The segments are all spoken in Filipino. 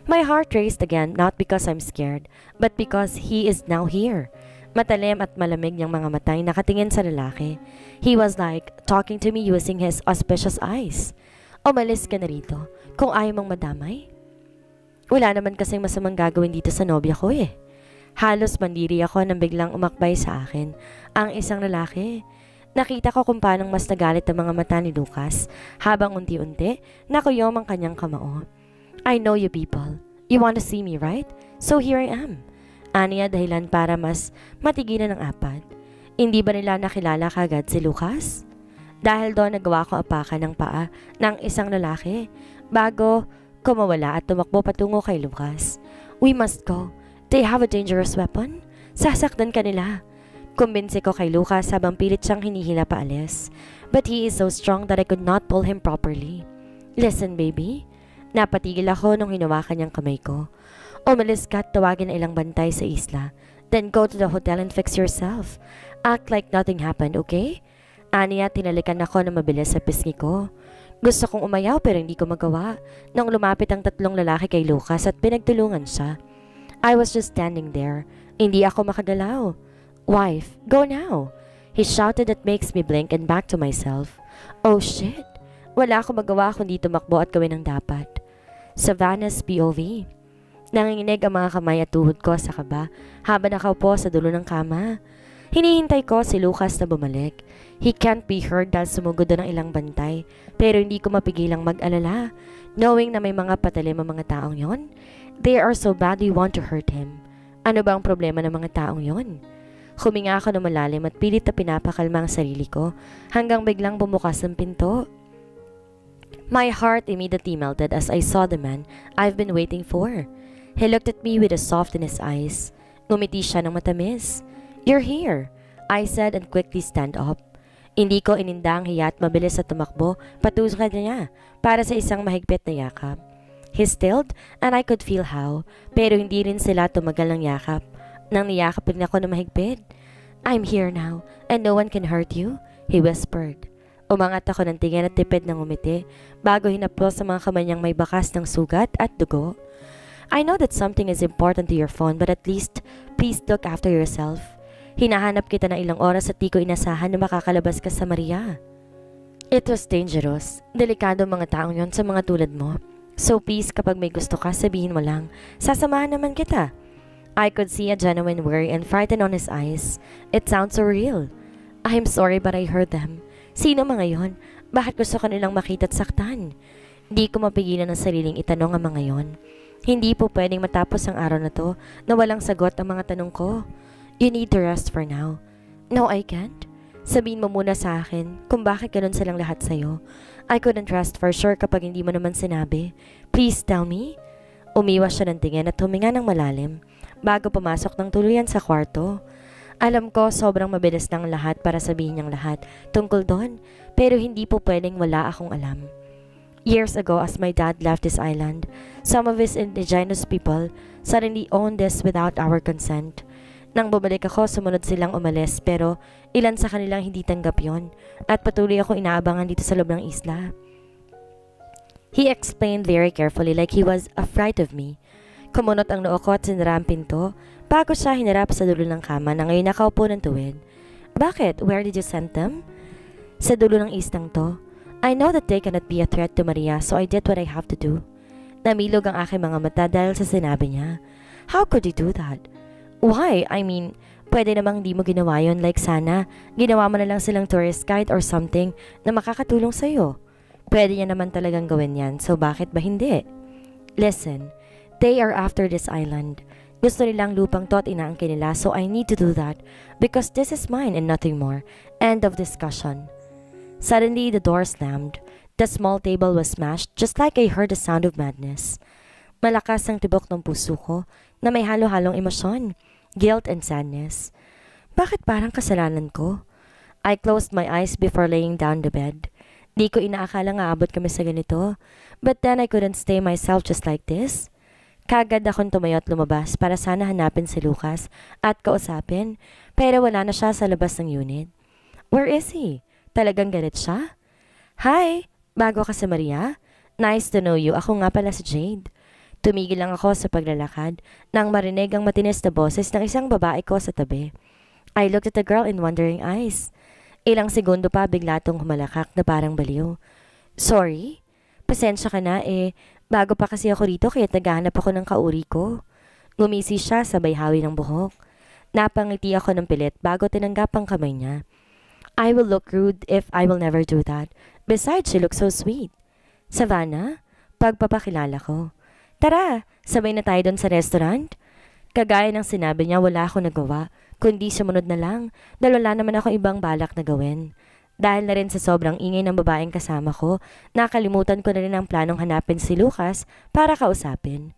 My heart raced again, not because I'm scared, but because he is now here. Matalim at malamig niyang mga matay nakatingin sa lalaki. He was like talking to me using his auspicious eyes. Umalis ka na rito, kung ayaw mong madamay. Wala naman kasing masamang gagawin dito sa nobya ko eh. Halos mandiri ako nang biglang umakbay sa akin ang isang lalaki. Nakita ko kung paanong mas nagalit ang mga mata ni Lucas habang unti-unti nakuyom ang kanyang kamao. I know you people. You want to see me, right? So here I am. Aniya dahilan para mas matigilan ng apat. Hindi ba nila nakilala kagad si Lucas? Dahil doon nagawa ko apakan ng paa ng isang lalaki bago kumawala at tumakbo patungo kay Lucas. We must go. They have a dangerous weapon. Sasaktan ka nila. Kumbinsi ko kay Lucas habang pilit siyang hinihila paalis. But he is so strong that I could not pull him properly. Listen, baby. Napatigil ako nung hinawakan niyang kamay ko. Umalis ka at tawagin na ilang bantay sa isla. Then go to the hotel and fix yourself. Act like nothing happened, okay? Aniya, tinalikan ako na mabilis sa pisngi ko. Gusto kong umayaw pero hindi ko magawa. Nang lumapit ang tatlong lalaki kay Lucas at pinagtulungan siya. I was just standing there. Hindi ako makagalaw. Wife, go now. He shouted that makes me blink and back to myself. Oh shit. Wala akong magawa kundi tumakbo at gawin ang dapat. Savannah's POV. Nanginginig ang mga kamay at tuhod ko sa kaba habang nakaupo sa dulo ng kama. Hinihintay ko si Lucas na bumalik. He can't be heard dahil sumugod doon ng ilang bantay pero hindi ko mapigilang mag-alala knowing na may mga patalim ang mga taong yon. They are so badly want to hurt him. Ano ba ang problema ng mga taong yon? Huminga ako ng malalim at pilit na pinapakalma ang sarili ko hanggang biglang bumukas ang pinto. My heart immediately melted as I saw the man I've been waiting for. He looked at me with a soft in his eyes. Ngumiti siya ng matamis. You're here, I said and quickly stand up. Hindi ko ininda ang hiya at mabilis na tumakbo patungo niya para sa isang mahigpit na yakap. He stilled and I could feel how, pero hindi rin sila tumagal ng yakap. Nang niyakapin ako na mahigpit. I'm here now and no one can hurt you, he whispered. Umangat ako ng tingin at tipid ng umiti bago hinaplos sa mga kamay niyang may bakas ng sugat at dugo. I know that something is important to your phone but at least please look after yourself. Hinahanap kita na ilang oras at di ko inasahan na makakalabas ka sa Maria. It was dangerous. Delikado mga taong yon sa mga tulad mo. So please kapag may gusto ka sabihin mo lang. Sasamahan naman kita. I could see a genuine worry and frighten on his eyes. It sounds so real. I'm sorry but I heard them. Sino mga yon? Bakit gusto ka nilang makita at saktan? Di ko mapigilan ang sariling itanong ang mga yon. Hindi po pwedeng matapos ang araw na to na walang sagot ang mga tanong ko. You need to rest for now. No, I can't. Sabihin mo muna sa akin kung bakit ganun silang lahat sa'yo. I couldn't rest for sure kapag hindi mo naman sinabi. Please tell me. Umiwas siya ng tingin at huminga ng malalim bago pumasok ng tuluyan sa kwarto. Alam ko sobrang mabilis ng lahat para sabihin niyang lahat tungkol doon pero hindi po pwedeng wala akong alam. Years ago as my dad left this island, some of his indigenous people suddenly owned this without our consent. Nang bumalik ako, sumunod silang umalis pero ilan sa kanilang hindi tanggap yon at patuloy akong inaabangan dito sa loob ng isla. He explained very carefully like he was afraid of me. Kumunot ang noo ko at sinara ang pinto bago siya hinarap sa dulo ng kama na ngayon nakaupo ng tuwid. Bakit? Where did you send them? Sa dulo ng islang to. I know that they cannot be a threat to Maria so I did what I have to do. Namilog ang aking mga mata dahil sa sinabi niya. How could you do that? Why? I mean, pwede namang hindi mo ginawa yun like sana ginawa mo na lang silang tourist guide or something na makakatulong sa'yo. Pwede niya naman talagang gawin yan, so bakit ba hindi? Listen, they are after this island. Gusto nilang lupang to at inaangkin nila so I need to do that because this is mine and nothing more. End of discussion. Suddenly, the door slammed. The small table was smashed just like I heard the sound of madness. Malakas ang tibok ng puso ko na may halo-halong emosyon, guilt and sadness. Bakit parang kasalanan ko? I closed my eyes before laying down the bed. Di ko inaakala nga abot kami sa ganito. But then I couldn't stay myself just like this. Kagad akong tumayo at lumabas para sana hanapin si Lucas at kausapin pero wala na siya sa labas ng unit. Where is he? Talagang galit siya? Hi! Bago ka sa Maria? Nice to know you. Ako nga pala si Jade. Tumigil lang ako sa paglalakad nang marinig ang matinis na boses ng isang babae ko sa tabi. I looked at the girl in wondering eyes. Ilang segundo pa bigla tong humalakak na parang baliw. Sorry? Pasensya ka na bago pa kasi ako rito kaya naghahanap ako ng kauri ko. Ngumisi siya sabay hawi ng buhok. Napangiti ako ng pilit bago tinanggap ang kamay niya. I will look rude if I will never do that. Besides, she looks so sweet. Savannah, pagpapakilala ko. Tara, sabay na tayo doon sa restaurant. Kagaya ng sinabi niya, wala akong nagawa, kundi sumunod na lang dahil wala naman ako ibang balak na gawin. Dahil na rin sa sobrang ingay ng babaeng kasama ko, nakalimutan ko na rin ang planong hanapin si Lucas para kausapin.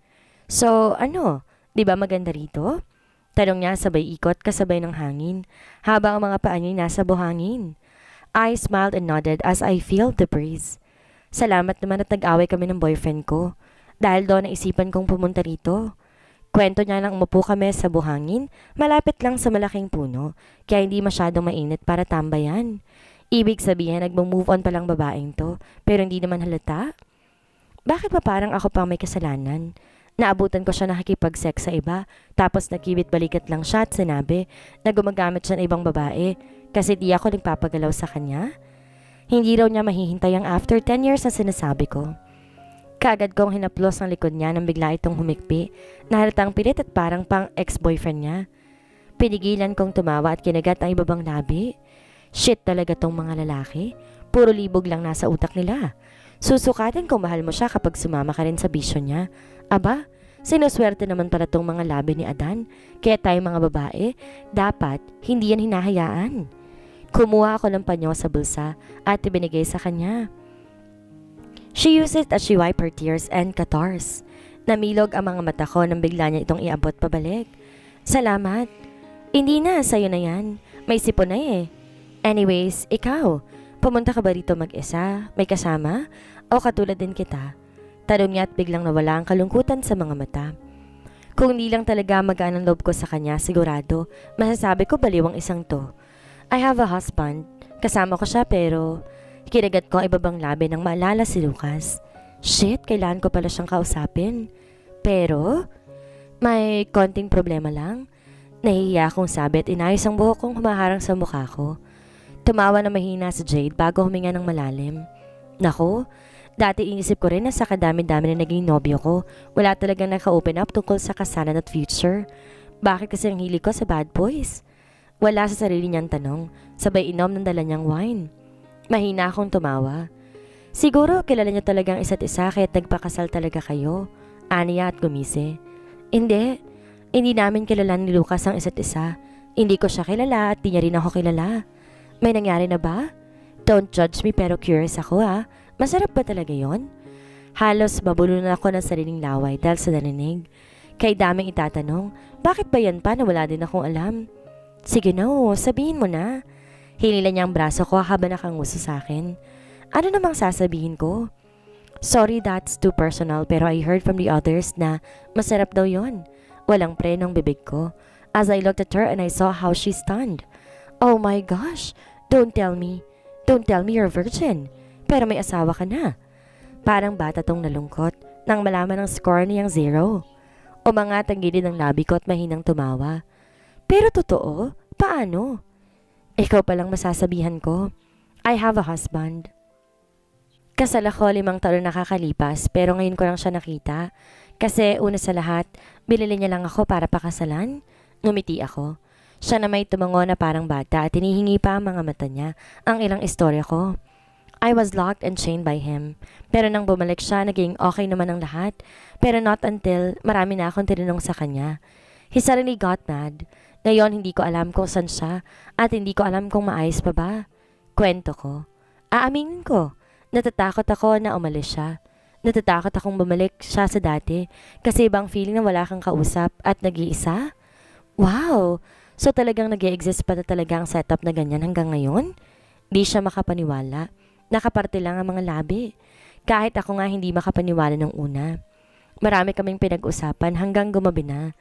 So, ano, di ba maganda rito? Tanong niya sabay ikot kasabay ng hangin, habang ang mga paa niya nasa buhangin. I smiled and nodded as I feel the breeze. Salamat naman at nag-away kami ng boyfriend ko. Dahil doon naisipan kong pumunta rito. Kwento niya nang umupo kami sa buhangin, malapit lang sa malaking puno, kaya hindi masyadong mainit para tambayan. Ibig sabihin, nag-move on palang babaeng to, pero hindi naman halata. Bakit pa parang ako pang may kasalanan? Naabutan ko siya nakikipag-sex sa iba, tapos nakibit balikat lang siya at sinabi na gumagamit siya ng ibang babae kasi di ako nagpapagalaw sa kanya. Hindi raw niya mahihintay ang after 10 years na sinasabi ko. Kaagad kong hinaplos ang likod niya nang bigla itong humikpi, nahalatang pilit at parang pang ex-boyfriend niya. Pinigilan kong tumawa at kinagat ang ibabang labi. Shit talaga tong mga lalaki. Puro libog lang nasa utak nila. Susukatin kung mahal mo siya kapag sumama ka rin sa bisyo niya. Aba, sinuswerte naman pala tong mga labi ni Adan. Kaya tayo mga babae, dapat hindi yan hinahayaan. Kumuha ako ng panyo sa bulsa at ibinigay sa kanya. She used it as she wiped her tears and catars. Namilog ang mga mata ko nang bigla niya itong iabot pabalik. Salamat. Hindi na, sa'yo na yan. May sipon na Anyways, ikaw, pumunta ka ba rito mag-isa? May kasama? O katulad din kita? Tanong niya at biglang nawala ang kalungkutan sa mga mata. Kung di lang talaga magaan ang loob ko sa kanya, sigurado, masasabi ko baliw ang isang to. I have a husband. Kasama ko siya pero kinagat ko ang ibabang labi nang maalala si Lucas. Shit, kailangan ko pala siyang kausapin. Pero, may konting problema lang. Nahihiya akong sabi at inayos ang buhok kong humaharang sa mukha ko. Tumawa na mahina si Jade bago huminga ng malalim. Naku, dati inisip ko rin na sa kadami-dami na naging nobyo ko, wala talagang naka-open up tungkol sa kasalan at future. Bakit kasi ang hilig ko sa bad boys? Wala sa sarili niyang tanong, sabay inom ng dala niyang wine. Mahina akong tumawa. Siguro kilala niyo talagang isa't isa kaya't nagpakasal talaga kayo. Aniya at gumisi. Hindi namin kilala ni Lucas ang isa't isa. Hindi ko siya kilala at di niya rin ako kilala. May nangyari na ba? Don't judge me pero curious ako Masarap ba talaga yon? Halos mabulunan ako ng sariling laway dahil sa narinig. Kay daming itatanong, bakit ba yan pa na wala din akong alam? Sige no, sabihin mo na. Hinila niya ang braso ko habang nakanguso sa akin. Ano namang sasabihin ko? Sorry that's too personal pero I heard from the others na masarap daw yon. Walang prenong bibig ko. As I looked at her and I saw how she stunned. Oh my gosh, don't tell me you're a virgin. Pero may asawa ka na. Parang bata tong nalungkot nang malaman ng score niyang 0. Umangat ang gilid ng labi ko at mahinang tumawa. Pero totoo? Paano? Ikaw palang masasabihan ko. I have a husband. Kasal ako 5 taon nakakalipas pero ngayon ko lang siya nakita. Kasi una sa lahat, binili niya lang ako para pakasalan. Ngumiti ako. Siya na may tumango na parang bata at hinihingi pa ang mga mata niya ang ilang istorya ko. I was locked and chained by him. Pero nang bumalik siya, naging okay naman ang lahat. Pero not until marami na akong tinanong sa kanya. He suddenly got mad. Ngayon, hindi ko alam kung saan siya at hindi ko alam kung maayos pa ba. Kwento ko. Aaminin ko. Natatakot ako na umalis siya. Natatakot akong bumalik siya sa dati kasi ibang feeling na wala kang kausap at nag-iisa. Wow! So talagang nag-i-exist pa talaga ang setup na ganyan hanggang ngayon? Di siya makapaniwala. Nakaparte lang ang mga labi. Kahit ako nga hindi makapaniwala ng una. Marami kaming pinag-usapan hanggang gumabi na.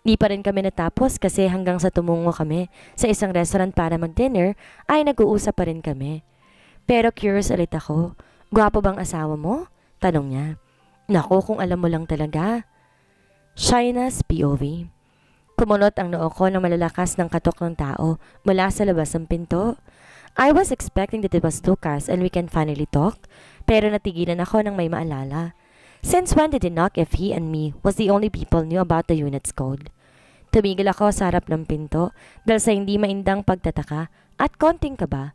Di pa rin kami natapos kasi hanggang sa tumungo kami sa isang restaurant para mag-dinner ay nag-uusap pa rin kami. Pero curious ulit ako. Gwapo bang asawa mo? Tanong niya. Naku, kung alam mo lang talaga. Shina's POV. Kumunot ang noo ko ng malalakas ng katok ng tao mula sa labas ng pinto. I was expecting that it was Lucas and we can finally talk, pero natigilan ako nang may maalala. Since when did he knock if he and me was the only people knew about the unit's code? Tumigil ako sa harap ng pinto dahil sa hindi maindang pagtataka at konting kaba.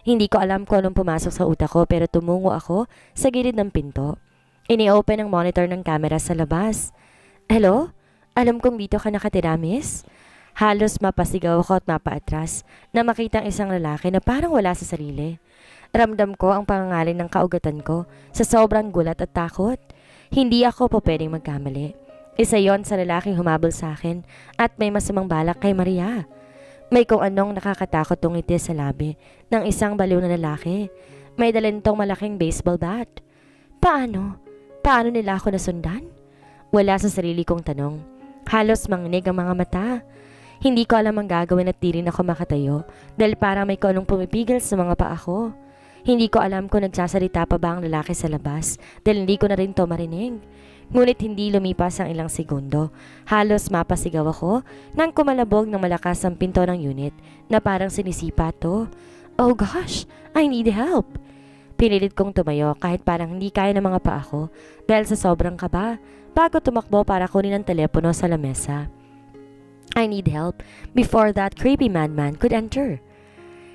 Hindi ko alam kung anong pumasok sa utak ko pero tumungo ako sa gilid ng pinto. Ini-open ang monitor ng camera sa labas. Hello? Alam kong dito ka nakatira, miss? Halos mapasigaw ako at mapaatras na makitang isang lalaki na parang wala sa sarili. Ramdam ko ang pangangalin ng kaugatan ko sa sobrang gulat at takot. Hindi ako po pwedeng magkamali. Isa yon sa lalaking humabol sa akin at may masamang balak kay Maria. May kung anong nakakatakot tungiti sa labi ng isang baliw na lalaki. May dalintong malaking baseball bat. Paano? Paano nila ako nasundan? Wala sa sarili kong tanong. Halos manginig ang mga mata. Hindi ko alam ang gagawin at di rin ako makatayo dahil parang may anong pumipigil sa mga paa ko. Hindi ko alam kung nagsasalita pa ba ang lalaki sa labas dahil hindi ko na rin to marinig. Ngunit hindi lumipas ang ilang segundo. Halos mapasigaw ako nang kumalabog ng malakas ang pinto ng unit na parang sinisipa to. Oh gosh, I need help. Pinilit kong tumayo kahit parang hindi kaya ng mga paa ko dahil sa sobrang kaba bago tumakbo para kunin ang telepono sa lamesa. I need help before that creepy madman could enter.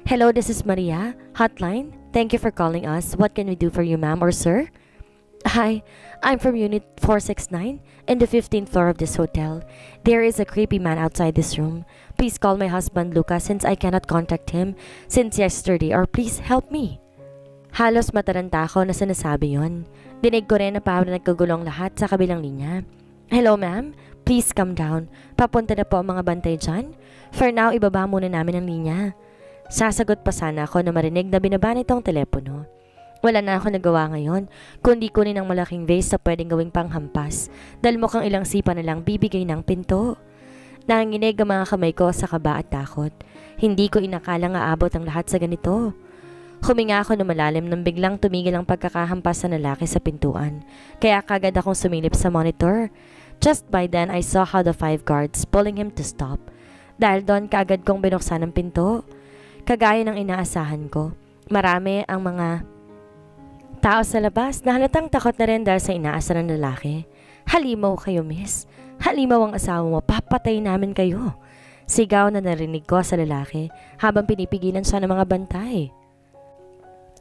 Hello, this is Maria. Hotline. Thank you for calling us. What can we do for you, ma'am or sir? Hi, I'm from Unit 469 in the 15th floor of this hotel. There is a creepy man outside this room. Please call my husband Lucas since I cannot contact him since yesterday or please help me. Halos mataranta ako na sinasabi yon. Dinig ko rin na parang nagkagulong lahat sa kabilang linya. Hello ma'am, please come down. Papunta na po ang mga bantay dyan. For now, ibaba muna namin ang linya. Sasagot pa sana ako na marinig na binaba nitong telepono. Wala na ako nagawa ngayon, kundi kunin ang malaking vase na pwedeng gawing panghampas dahil mukhang ilang sipa na lang bibigay ng pinto. Nanginginig ang mga kamay ko sa kaba at takot. Hindi ko inakalang aabot ang lahat sa ganito. Huminga ako na malalim nang biglang tumigil ang pagkakahampas ng lalaki sa pintuan. Kaya kagad akong sumilip sa monitor. Just by then, I saw how the 5 guards pulling him to stop. Dahil doon, kagad kong binuksan ang pinto. Kagaya ng inaasahan ko, marami ang mga tao sa labas na halatang takot na rin dahil sa inaasa ng lalaki. Halimaw kayo, miss. Halimaw ang asawa mo, papatay namin kayo. Sigaw na narinig ko sa lalaki habang pinipigilan siya ng mga bantay.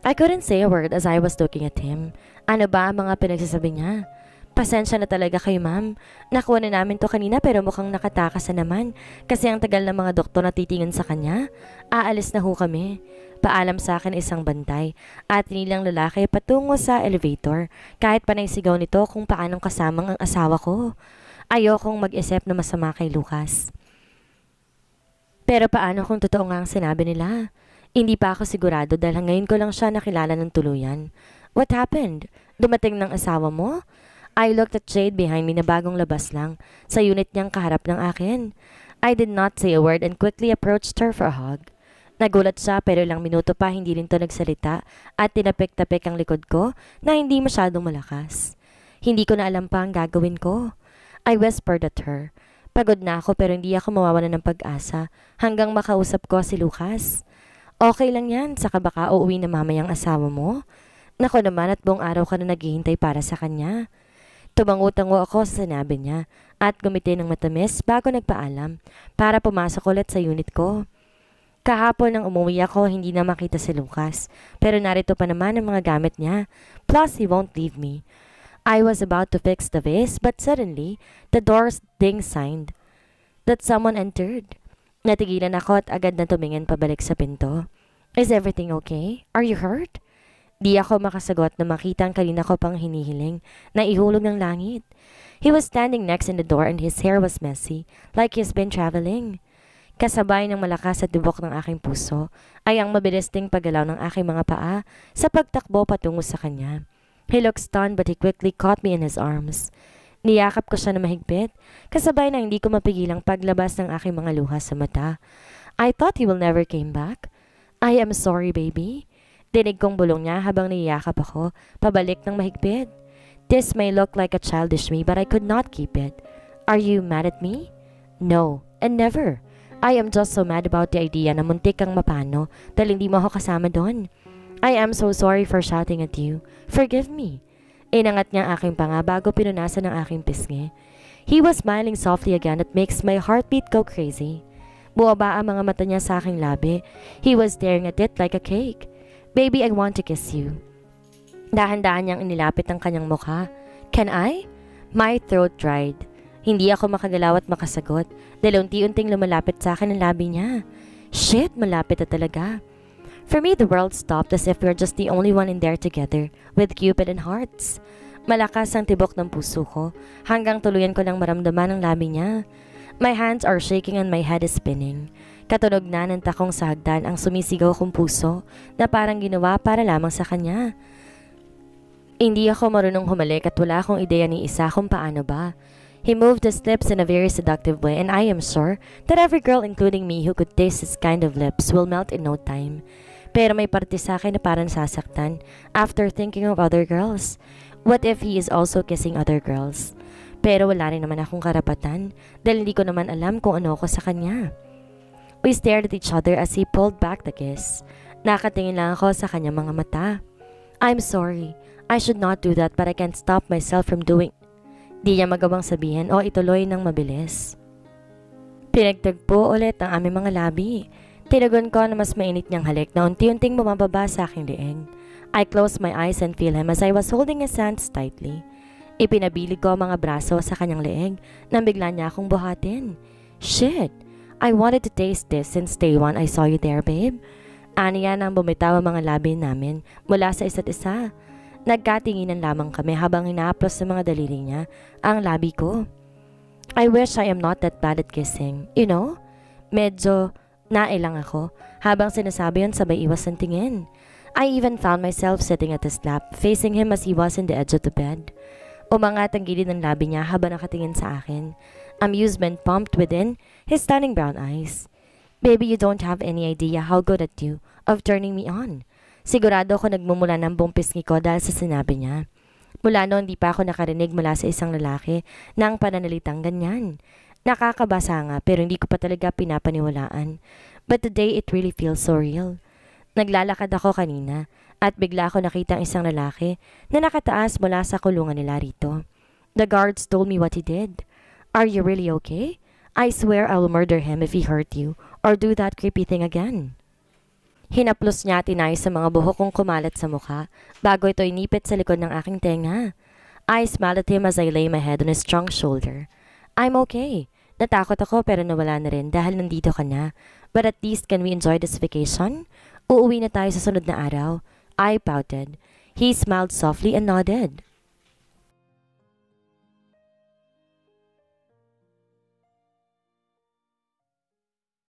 I couldn't say a word as I was looking at him. Ano ba ang mga pinagsasabi niya? Pasensya na talaga kayo, ma'am. Nakuha na namin to kanina pero mukhang nakatakas na naman kasi ang tagal ng mga doktor na titingin sa kanya. Aalis na ho kami. Paalam sa akin isang bantay at nilang lalaki patungo sa elevator kahit panay sigaw nito kung paanong kasamang ang asawa ko. Ayokong mag-isip na masama kay Lucas. Pero paano kung totoo nga ang sinabi nila? Hindi pa ako sigurado dahil ngayon ko lang siya nakilala ng tuluyan. What happened? Dumating ng asawa mo? I looked at Jade behind me na bagong labas lang sa unit niyang kaharap ng akin. I did not say a word and quickly approached her for a hug. Nagulat siya pero ilang minuto pa hindi rin to nagsalita at tinapik-tapik ang likod ko na hindi masyadong malakas. Hindi ko na alam pa ang gagawin ko. I whispered at her. Pagod na ako pero hindi ako mawawalan ng pag-asa hanggang makausap ko si Lucas. Okay lang yan, saka baka uuwi na mamayang asawa mo. Nako naman at buong araw ka na naghihintay para sa kanya. Tumango-tango ako sa sinabi niya at gumiti ng matamis bago nagpaalam para pumasok ulit sa unit ko. Kahapon nang umuwi ako hindi na makita si Lucas pero narito pa naman ang mga gamit niya. Plus he won't leave me. I was about to fix the vase but suddenly the doors ding-signed that someone entered. Natigilan ako at agad na tumingin pabalik sa pinto. Is everything okay? Are you hurt? Di ako makasagot na makita ang kanina ko pang hinihiling na ihulog ng langit. He was standing next in the door and his hair was messy, like he's been traveling. Kasabay ng malakas at dubok ng aking puso ay ang mabilis ding paggalaw ng aking mga paa sa pagtakbo patungo sa kanya. He looked stunned but he quickly caught me in his arms. Niyakap ko siya na mahigpit, kasabay na hindi ko mapigilang paglabas ng aking mga luha sa mata. I thought he will never came back. I am sorry, baby. Dinig kong bulong niya habang niyakap ako, pabalik ng mahigpit. This may look like a childish me, but I could not keep it. Are you mad at me? No, and never. I am just so mad about the idea na muntik kang mapano dahil hindi mo ako kasama doon. I am so sorry for shouting at you. Forgive me. Inangat niya ang aking panga bago pinunasan ng aking pisngi. He was smiling softly again that makes my heartbeat go crazy. Buwaba ang mga mata niya sa aking labi. He was staring at it like a cake. Baby, I want to kiss you. Dahan-dahan niyang inilapit ang kanyang mukha. Can I? My throat dried. Hindi ako makagalaw at makasagot dahil unti-unting lumalapit sa akin ang labi niya. Shit, malapit na talaga. For me, the world stopped as if we're just the only one in there together with Cupid and hearts. Malakas ang tibok ng puso ko hanggang tuluyan ko lang maramdaman ang labi niya. My hands are shaking and my head is spinning. Katunog na ng takong sa hagdan ang sumisigaw kong puso na parang ginawa para lamang sa kanya. Hindi ako marunong humalik at wala akong ideya ni isa kung paano ba. He moved his lips in a very seductive way and I am sure that every girl including me who could taste his kind of lips will melt in no time. Pero may parte sa akin na parang sasaktan after thinking of other girls. What if he is also kissing other girls? Pero wala rin naman akong karapatan dahil hindi ko naman alam kung ano ako sa kanya. We stared at each other as he pulled back the kiss. Nakatingin lang ako sa kanyang mga mata. I'm sorry. I should not do that but I can't stop myself from doing. Di niya magawang sabihin o ituloy ng mabilis. Pinagtagpo ulit ang aming mga labi. Tinagon ko na mas mainit niyang halik na unti-unting bumababa sa aking leeg. I closed my eyes and feel him as I was holding his hands tightly. Ipinabilig ko ang mga braso sa kanyang leeg nang bigla niya akong buhatin. Shit! I wanted to taste this since day one I saw you there, babe. Aniya nang bumitaw ang mga labi namin mula sa isa't isa. Nagkatinginan lamang kami habang hinaaplos sa mga daliri niya ang labi ko. I wish I am not that bad at kissing. You know? Medyo nailang ako habang sinasabi yun sabay iwas ang tingin. I even found myself sitting at his lap, facing him as he was in the edge of the bed. Umangat ang gilid ng labi niya habang nakatingin sa akin. Amusement pumped within his stunning brown eyes. Baby, you don't have any idea how good at you of turning me on. Sigurado ako nagmumula ng buong pisngi ko dahil sa sinabi niya. Mula noon di pa ako nakarinig mula sa isang lalaki ng pananalitang ganyan. Nakakabasa nga pero hindi ko pa talaga pinapaniwalaan. But today it really feels so real. Naglalakad ako kanina at bigla ako nakita ang isang lalaki na nakataas mula sa kulungan nila rito. The guards told me what he did. Are you really okay? I swear I will murder him if he hurt you or do that creepy thing again. Hinaplos niya at inayos sa mga buhok kong kumalat sa mukha bago ito inipit sa likod ng aking tenga. I smiled at him as I lay my head on his strong shoulder. I'm okay. Natakot ako pero nawala na rin dahil nandito ka na. But at least can we enjoy this vacation? Uuwi na tayo sa sunod na araw. I pouted. He smiled softly and nodded.